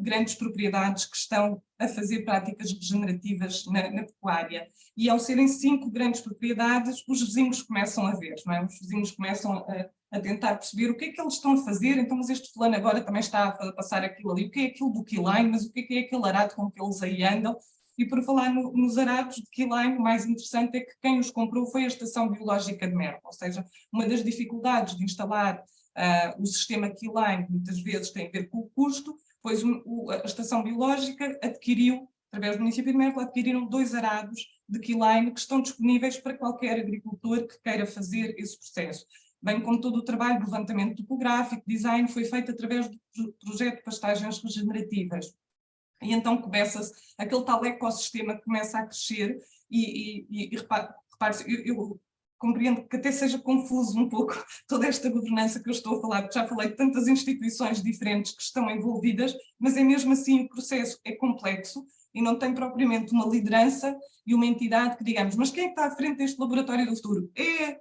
grandes propriedades que estão a fazer práticas regenerativas na pecuária. E ao serem 5 grandes propriedades, os vizinhos começam a ver, não é? Os vizinhos começam a tentar perceber o que é que eles estão a fazer. Então, mas este fulano agora também está a passar aquilo ali, o que é aquilo do quilane, mas o que é aquele arado com que eles aí andam? E por falar nos arados de quilane, o mais interessante é que quem os comprou foi a Estação Biológica de Mértola, ou seja, uma das dificuldades de instalar o sistema quilane muitas vezes tem a ver com o custo, pois a Estação Biológica adquiriu, através do município de Mértola, adquiriram 2 arados de quilane que estão disponíveis para qualquer agricultor que queira fazer esse processo. Bem como todo o trabalho de levantamento topográfico, design, foi feito através do projeto de Pastagens Regenerativas. E então começa-se, aquele tal ecossistema que começa a crescer e repare-se, eu compreendo que até seja confuso um pouco toda esta governança que eu estou a falar, porque já falei de tantas instituições diferentes que estão envolvidas, mas é mesmo assim o processo é complexo e não tem propriamente uma liderança e uma entidade que digamos, mas quem é que está à frente deste laboratório do futuro? É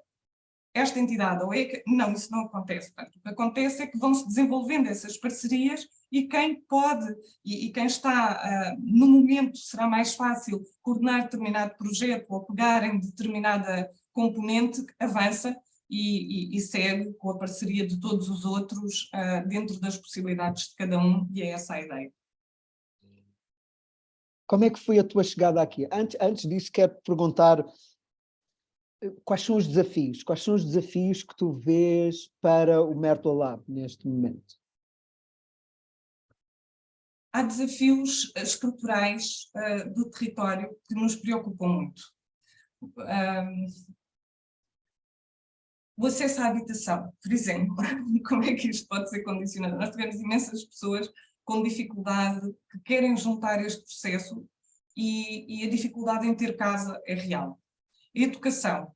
esta entidade, ou é que... Não, isso não acontece. Portanto, o que acontece é que vão-se desenvolvendo essas parcerias e quem pode, e quem está no momento, será mais fácil coordenar determinado projeto ou pegar em determinada componente, avança e segue com a parceria de todos os outros dentro das possibilidades de cada um, e é essa a ideia. Como é que foi a tua chegada aqui? Antes disso, quero perguntar quais são os desafios? Quais são os desafios que tu vês para o Mértola Lab neste momento? Há desafios estruturais do território que nos preocupam muito. O acesso à habitação, por exemplo, como é que isto pode ser condicionado? Nós tivemos imensas pessoas com dificuldade que querem juntar este processo e a dificuldade em ter casa é real. Educação.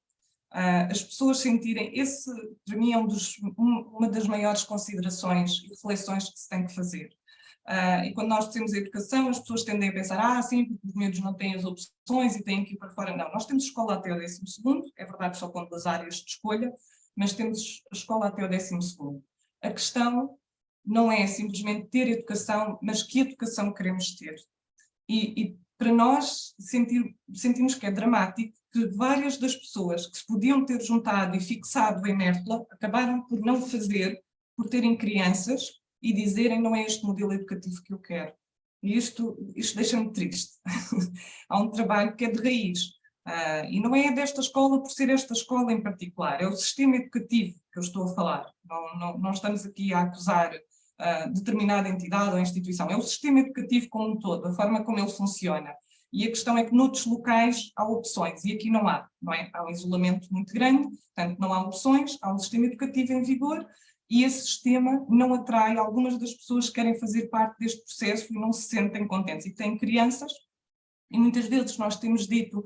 As pessoas sentirem, esse para mim é uma das maiores considerações e reflexões que se tem que fazer. E quando nós temos a educação, as pessoas tendem a pensar, sim, porque os miúdos não têm as opções e têm que ir para fora. Não, nós temos escola até o 12º, é verdade só com 2 áreas de escolha, mas temos a escola até o 12º. A questão não é simplesmente ter educação, mas que educação queremos ter. E para nós sentimos que é dramático que várias das pessoas que se podiam ter juntado e fixado em Mértola acabaram por não fazer, por terem crianças e dizerem não é este modelo educativo que eu quero. E isto deixa-me triste. Há um trabalho que é de raiz. E não é desta escola por ser esta escola em particular, é o sistema educativo que eu estou a falar. Não estamos aqui a acusar determinada entidade ou instituição, é o sistema educativo como um todo, a forma como ele funciona. E a questão é que noutros locais há opções, e aqui não é? Há um isolamento muito grande, portanto não há opções, há um sistema educativo em vigor, e esse sistema não atrai algumas das pessoas que querem fazer parte deste processo e não se sentem contentes. E têm crianças, e muitas vezes nós temos dito,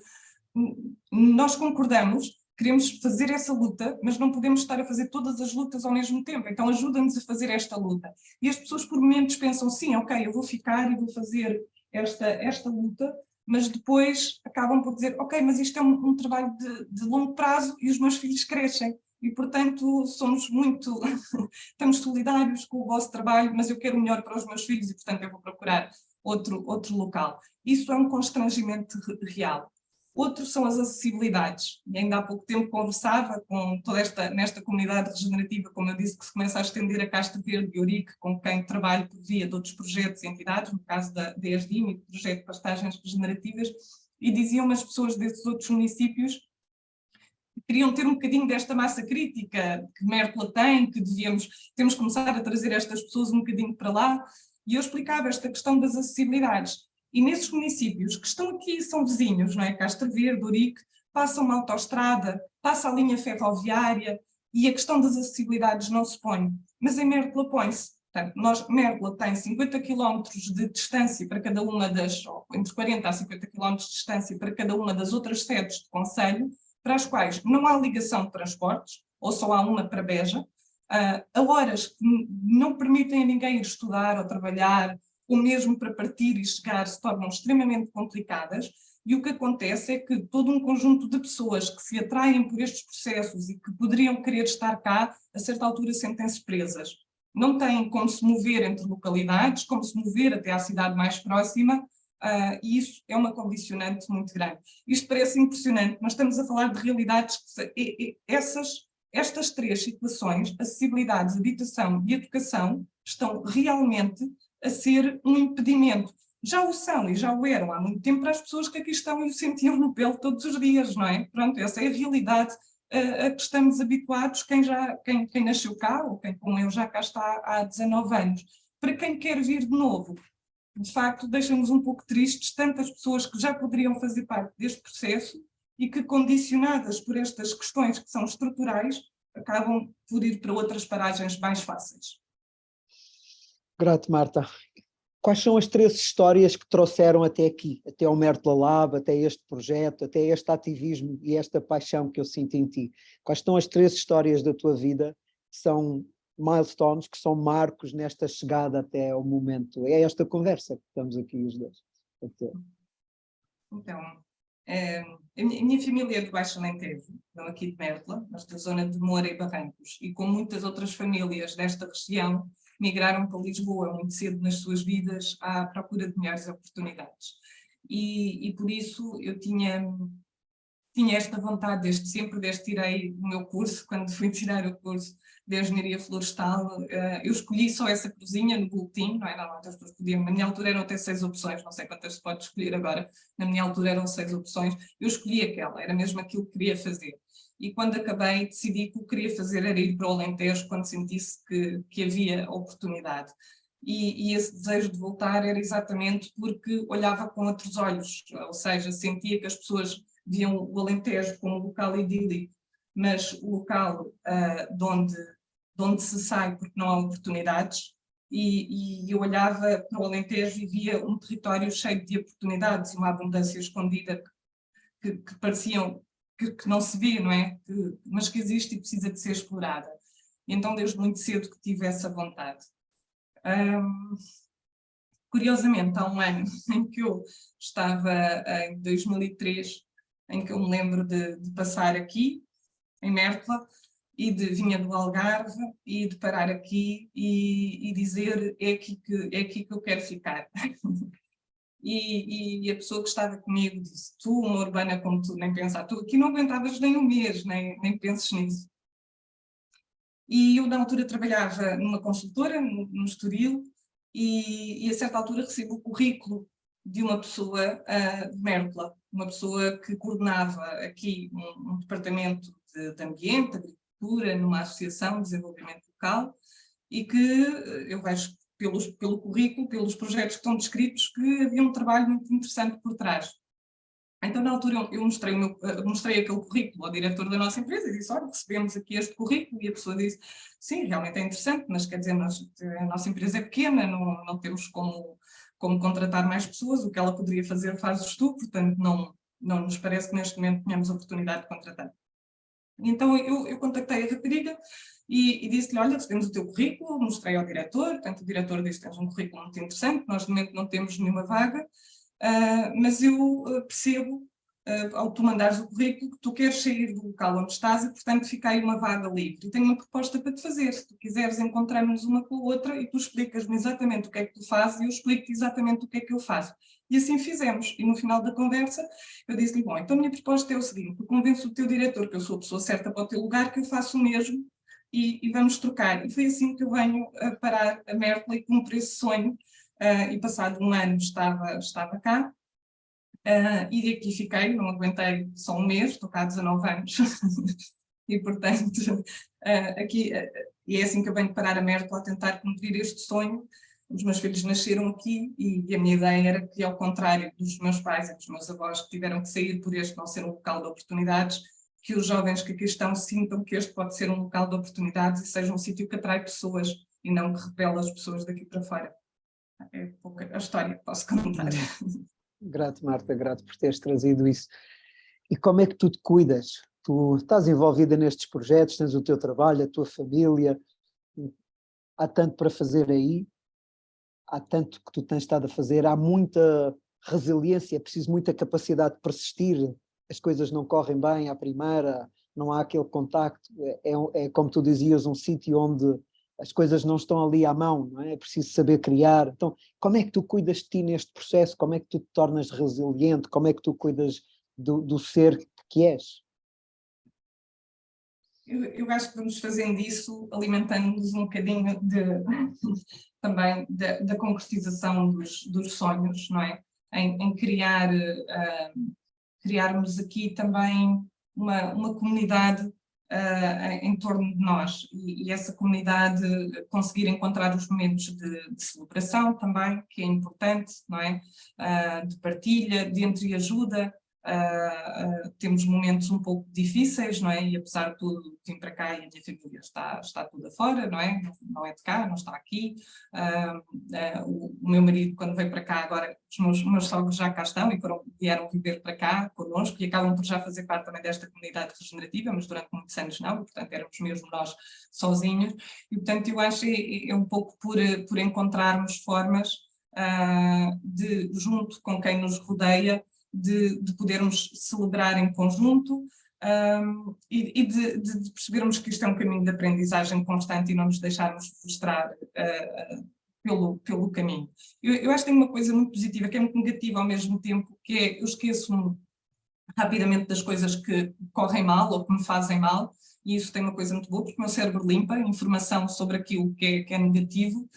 nós concordamos, queremos fazer essa luta, mas não podemos estar a fazer todas as lutas ao mesmo tempo, então ajuda-nos a fazer esta luta. E as pessoas por momentos pensam, sim, ok, eu vou ficar e vou fazer esta luta, mas depois acabam por dizer, ok, mas isto é um trabalho de longo prazo e os meus filhos crescem. E, portanto, somos muito, estamos solidários com o vosso trabalho, mas eu quero o melhor para os meus filhos e, portanto, eu vou procurar outro local. Isso é um constrangimento real. Outro são as acessibilidades, e ainda há pouco tempo conversava com nesta comunidade regenerativa, como eu disse, que se começa a estender a Castro Verde e Ourique, com quem trabalho por via de outros projetos e entidades, no caso da ESDIM e do projeto de pastagens regenerativas, e diziam-me as pessoas desses outros municípios que queriam ter um bocadinho desta massa crítica que Mértola tem, que temos que começar a trazer estas pessoas um bocadinho para lá, e eu explicava esta questão das acessibilidades. E nesses municípios que estão aqui, são vizinhos, não é? Castro Verde, Ourique, passa uma autoestrada, passa a linha ferroviária e a questão das acessibilidades não se põe. Mas em Mértola põe-se. Portanto, Mértola tem 50 km de distância para cada uma das, entre 40 a 50 km de distância para cada uma das outras sedes de concelho, para as quais não há ligação de transportes, ou só há uma para Beja, a horas que não permitem a ninguém ir estudar ou trabalhar, ou mesmo para partir e chegar, se tornam extremamente complicadas, e o que acontece é que todo um conjunto de pessoas que se atraem por estes processos e que poderiam querer estar cá, a certa altura sentem-se presas. Não têm como se mover entre localidades, como se mover até à cidade mais próxima, e isso é uma condicionante muito grande. Isto parece impressionante, mas estamos a falar de realidades que estas três situações, acessibilidades, habitação e educação, estão realmente a ser um impedimento. Já o são e já o eram há muito tempo para as pessoas que aqui estão e o sentiam no pelo todos os dias, não é? Pronto, essa é a realidade a que estamos habituados, quem nasceu cá, ou quem como eu já cá está há 19 anos. Para quem quer vir de novo, de facto, deixa-nos um pouco tristes tantas pessoas que já poderiam fazer parte deste processo e que, condicionadas por estas questões que são estruturais, acabam por ir para outras paragens mais fáceis. Grato, Marta. Quais são as 3 histórias que trouxeram até aqui, até ao Mértola Lab, até este projeto, até este ativismo e esta paixão que eu sinto em ti? Quais são as 3 histórias da tua vida que são milestones, que são marcos nesta chegada até ao momento? É esta conversa que estamos aqui os dois a ter. Então, a minha família é do Baixo Alentejo, não aqui de Mértola, mas da zona de Moura e Barrancos, e com muitas outras famílias desta região, migraram para Lisboa muito cedo nas suas vidas à procura de melhores oportunidades. E por isso eu tinha esta vontade desde sempre, desde que tirei o meu curso, quando fui tirar o curso de Engenharia Florestal, eu escolhi só essa cozinha no boletim, não é? Normalmente as pessoas podiam, na minha altura eram até 6 opções, não sei quantas se pode escolher agora, na minha altura eram 6 opções, eu escolhi aquela, era mesmo aquilo que queria fazer. E quando acabei, decidi que o que queria fazer era ir para o Alentejo, quando sentisse que havia oportunidade. E esse desejo de voltar era exatamente porque olhava com outros olhos, ou seja, sentia que as pessoas viam o Alentejo como um local idílico, mas o local de onde se sai porque não há oportunidades, e eu olhava para o Alentejo e via um território cheio de oportunidades, uma abundância escondida que pareciam que não se vê, não é? Mas que existe e precisa de ser explorada. E então, desde muito cedo que tive essa vontade. Curiosamente, há um ano em que eu estava, em 2003, em que eu me lembro de passar aqui, em Mértola, e vinha do Algarve, e de parar aqui e dizer é aqui que eu quero ficar. E a pessoa que estava comigo disse, tu, uma urbana como tu, nem pensar, tu aqui não aguentavas nem um mês, nem penses nisso. E eu na altura trabalhava numa consultora, no Estoril, e a certa altura recebo o currículo de uma pessoa de Mértola, uma pessoa que coordenava aqui um departamento de ambiente, agricultura, numa associação de desenvolvimento local, e que eu vejo pelo currículo, pelos projetos que estão descritos, que havia um trabalho muito interessante por trás. Então, na altura, eu mostrei aquele currículo ao diretor da nossa empresa e disse, olha, recebemos aqui este currículo, e a pessoa disse, sim, realmente é interessante, mas quer dizer, a nossa empresa é pequena, não temos como contratar mais pessoas, o que ela poderia fazer fazes tu, portanto, não nos parece que neste momento tenhamos oportunidade de contratar. Então, eu contactei a rapariga e disse-lhe, olha, recebemos o teu currículo, mostrei ao diretor, portanto, o diretor disse, tens um currículo muito interessante, nós de momento não temos nenhuma vaga, mas eu percebo ao tu mandares o currículo, que tu queres sair do local onde estás e, portanto, fica aí uma vaga livre. E tenho uma proposta para te fazer. Se tu quiseres, encontramos uma com a outra e tu explicas-me exatamente o que é que tu fazes e eu explico-te exatamente o que é que eu faço. E assim fizemos. E no final da conversa, eu disse-lhe, bom, então a minha proposta é o seguinte, tu convences o teu diretor que eu sou a pessoa certa para o teu lugar, que eu faço o mesmo e vamos trocar. E foi assim que eu venho a parar a Mértola e cumpro esse sonho. E passado um ano estava cá. E de aqui fiquei, não aguentei só um mês, estou cá há 19 anos. E, portanto, aqui, e é assim que eu venho parar a Mértola a tentar cumprir este sonho. Os meus filhos nasceram aqui e a minha ideia era que, ao contrário dos meus pais e dos meus avós que tiveram que sair por este não ser um local de oportunidades, que os jovens que aqui estão sintam que este pode ser um local de oportunidades e seja um sítio que atrai pessoas e não que repele as pessoas daqui para fora. É pouca a história que posso contar. Grato, Marta, grato por teres trazido isso. E como é que tu te cuidas? Tu estás envolvida nestes projetos, tens o teu trabalho, a tua família, há tanto para fazer aí, há tanto que tu tens estado a fazer, há muita resiliência, é preciso muita capacidade de persistir, as coisas não correm bem à primeira, não há aquele contacto, é como tu dizias, um sítio onde as coisas não estão ali à mão, não é? É preciso saber criar. Então, como é que tu cuidas de ti neste processo? Como é que tu te tornas resiliente? Como é que tu cuidas do ser que és? Eu acho que vamos fazendo isso, alimentando-nos um bocadinho também da concretização dos sonhos, não é? Em criarmos aqui também uma comunidade em torno de nós e essa comunidade conseguir encontrar os momentos de celebração também, que é importante, não é? De partilha, de entreajuda. Temos momentos um pouco difíceis, não é? E apesar de tudo, vim para cá e a minha família está toda fora, não é? Não é de cá, não está aqui. O meu marido, quando veio para cá agora, os meus sogros já cá estão e vieram viver para cá connosco e acabam por já fazer parte também desta comunidade regenerativa, mas durante muitos anos não, e, portanto éramos mesmo nós sozinhos. E portanto eu acho que é um pouco por encontrarmos formas junto com quem nos rodeia, de podermos celebrar em conjunto e de percebermos que isto é um caminho de aprendizagem constante e não nos deixarmos frustrar pelo caminho. Eu acho que tem uma coisa muito positiva, que é muito negativa ao mesmo tempo, que é eu esqueço-me rapidamente das coisas que correm mal ou que me fazem mal, e isso tem uma coisa muito boa, porque o meu cérebro limpa informação sobre aquilo que é negativo,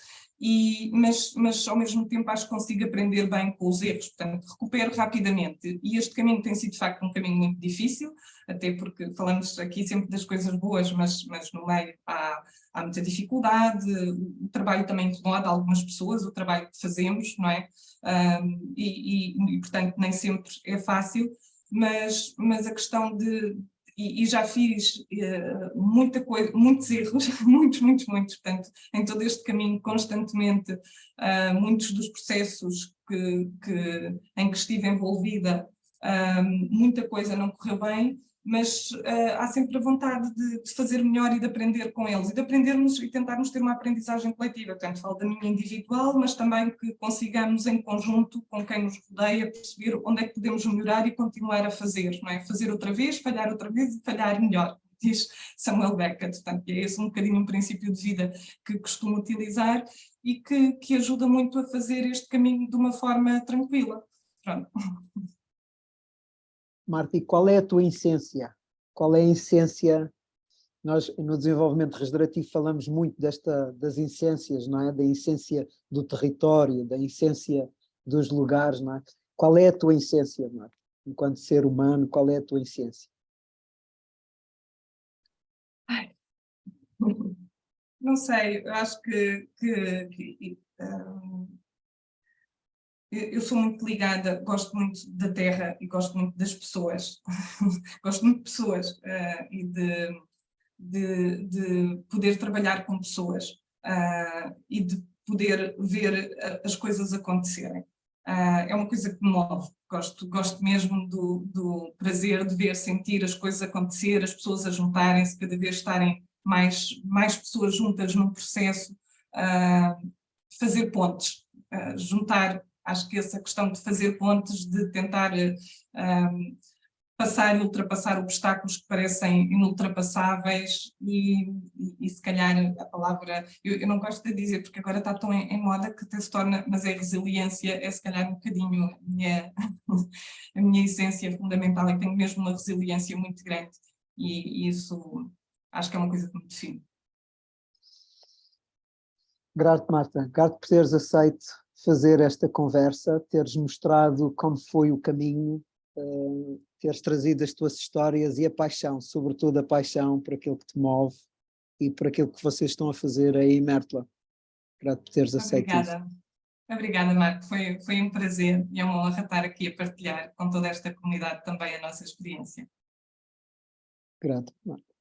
mas ao mesmo tempo acho que consigo aprender bem com os erros, portanto recupero rapidamente, e este caminho tem sido de facto um caminho muito difícil, até porque falamos aqui sempre das coisas boas, mas no meio há muita dificuldade, o trabalho também incomoda algumas pessoas, o trabalho que fazemos, não é? E portanto nem sempre é fácil, mas a questão e já fiz muita coisa, muitos erros, muitos, portanto, em todo este caminho, constantemente, muitos dos processos em que estive envolvida, muita coisa não correu bem, mas há sempre a vontade de fazer melhor e de aprender com eles, e de aprendermos e tentarmos ter uma aprendizagem coletiva, portanto, falo da minha individual, mas também que consigamos em conjunto com quem nos rodeia perceber onde é que podemos melhorar e continuar a fazer, não é? Fazer outra vez e falhar melhor, diz Samuel Beckett, portanto, é esse um bocadinho um princípio de vida que costumo utilizar e que ajuda muito a fazer este caminho de uma forma tranquila. Pronto. Marta, e qual é a tua essência? Qual é a essência? Nós, no desenvolvimento regenerativo, falamos muito das essências, não é? Da essência do território, da essência dos lugares, não é? Qual é a tua essência, Marta? Enquanto ser humano, qual é a tua essência? Não sei, eu acho eu sou muito ligada, gosto muito da terra e gosto muito das pessoas, gosto muito de pessoas e de poder trabalhar com pessoas e de poder ver as coisas acontecerem. É uma coisa que me move, gosto mesmo do prazer de ver, sentir as coisas acontecer, as pessoas a juntarem-se, cada vez estarem mais pessoas juntas num processo, fazer pontes, juntar. Acho que essa questão de fazer pontes, de tentar passar e ultrapassar obstáculos que parecem inultrapassáveis e se calhar a palavra, eu não gosto de dizer porque agora está tão em moda que até se torna, mas é resiliência, é se calhar um bocadinho a minha essência fundamental, e tenho mesmo uma resiliência muito grande e isso acho que é uma coisa que me define. Grato, Marta, grato por teres aceito fazer esta conversa, teres mostrado como foi o caminho, teres trazido as tuas histórias e a paixão, sobretudo a paixão por aquilo que te move e por aquilo que vocês estão a fazer aí em Mértola. Grato por teres aceito isso. Obrigada. Obrigada, Marco. Foi um prazer e é uma honra estar aqui a partilhar com toda esta comunidade também a nossa experiência. Grato, Marta.